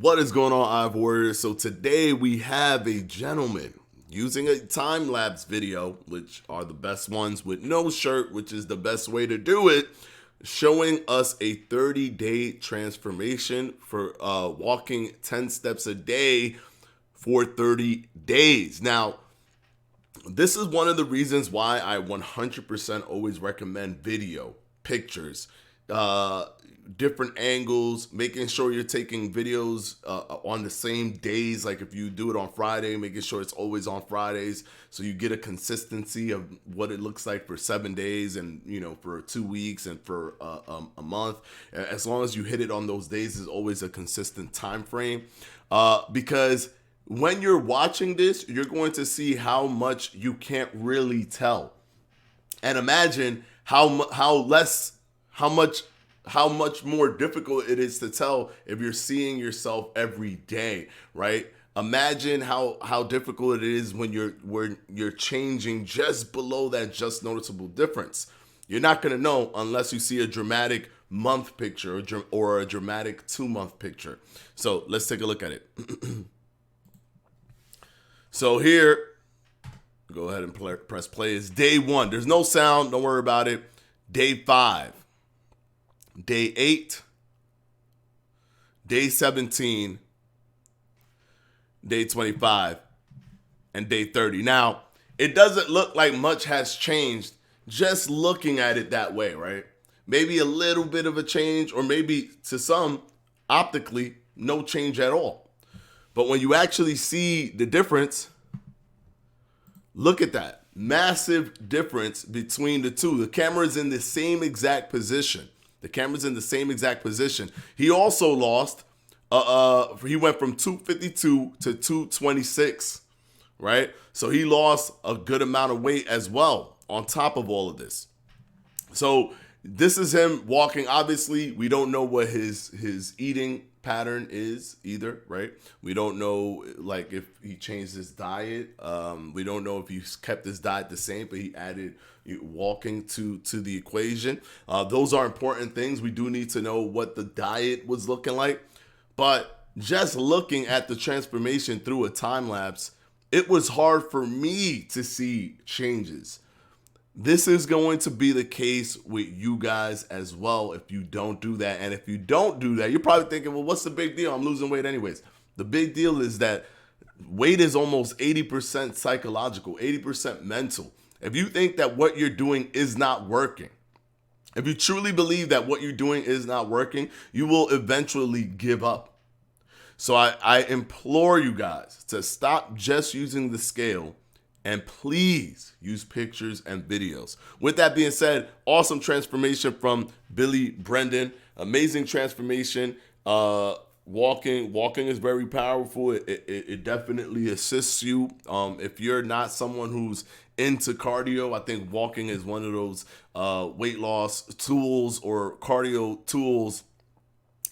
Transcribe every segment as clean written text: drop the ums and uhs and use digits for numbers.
What is going on, Ive Warriors? So today we have a gentleman using a time-lapse video, which are the best ones with no shirt, which is the best way to do it, showing us a 30-day transformation for walking 10 steps a day for 30 days. Now, this is one of the reasons why I 100% always recommend video, pictures, different angles, making sure you're taking videos on the same days. Like if you do it on Friday, making sure it's always on Fridays, so you get a consistency of what it looks like for 7 days, and for 2 weeks, and for a month. As long as you hit it on those days, is always a consistent time frame. Because when you're watching this, you're going to see how much you can't really tell, and imagine how much more difficult it is to tell if you're seeing yourself every day, right? Imagine how difficult it is when you're changing just below that just noticeable difference. You're not going to know unless you see a dramatic month picture or a dramatic 2-month picture. So let's take a look at it. So here, go ahead and press play. It's day 1. There's no sound. Don't worry about it. Day 5. Day 8, day 17, day 25, and day 30. Now, it doesn't look like much has changed just looking at it that way, right? Maybe a little bit of a change, or maybe to some, optically, no change at all. But when you actually see the difference, look at that. Massive difference between the two. The camera's in the same exact position. He also lost, he went from 252 to 226, right? So he lost a good amount of weight as well on top of all of this. So this is him walking. Obviously, we don't know what his eating pattern is either, right? We don't know like if he changed his diet. We don't know if he's kept his diet the same, but he added walking to the equation. Those are important things. We do need to know what the diet was looking like. But just looking at the transformation through a time lapse, it was hard for me to see changes. This is going to be the case with you guys as well if you don't do that. And if you don't do that, you're probably thinking, well, what's the big deal? I'm losing weight anyways. The big deal is that weight is almost 80% psychological, 80% mental. If you think that what you're doing is not working, if you truly believe that what you're doing is not working, you will eventually give up. So I implore you guys to stop just using the scale, and please use pictures and videos. With that being said, awesome transformation from Billy Brendan. Amazing transformation. Walking is very powerful. It definitely assists you. If you're not someone who's into cardio, I think walking is one of those weight loss tools or cardio tools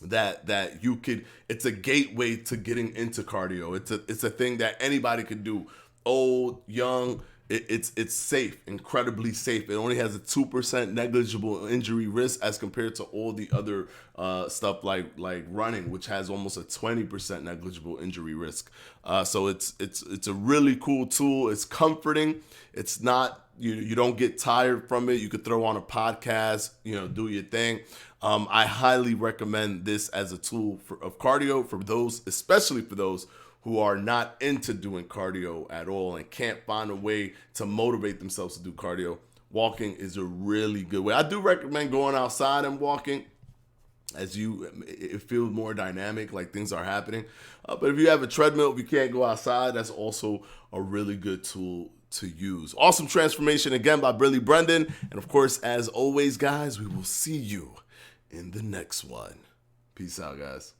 that you could. It's a gateway to getting into cardio. It's a thing that anybody could do. Old, young, it's safe, incredibly safe. It only has a 2% negligible injury risk as compared to all the other stuff like running, which has almost a 20% negligible injury risk. So it's a really cool tool. It's comforting. It's not, you don't get tired from it. You could throw on a podcast, do your thing. I highly recommend this as a tool of cardio for those, especially for those who are not into doing cardio at all and can't find a way to motivate themselves to do cardio. Walking is a really good way. I do recommend going outside and walking, as it feels more dynamic, like things are happening. But if you have a treadmill, if you can't go outside, that's also a really good tool to use. Awesome transformation again by Billy Brendan. And of course, as always, guys, we will see you in the next one. Peace out, guys.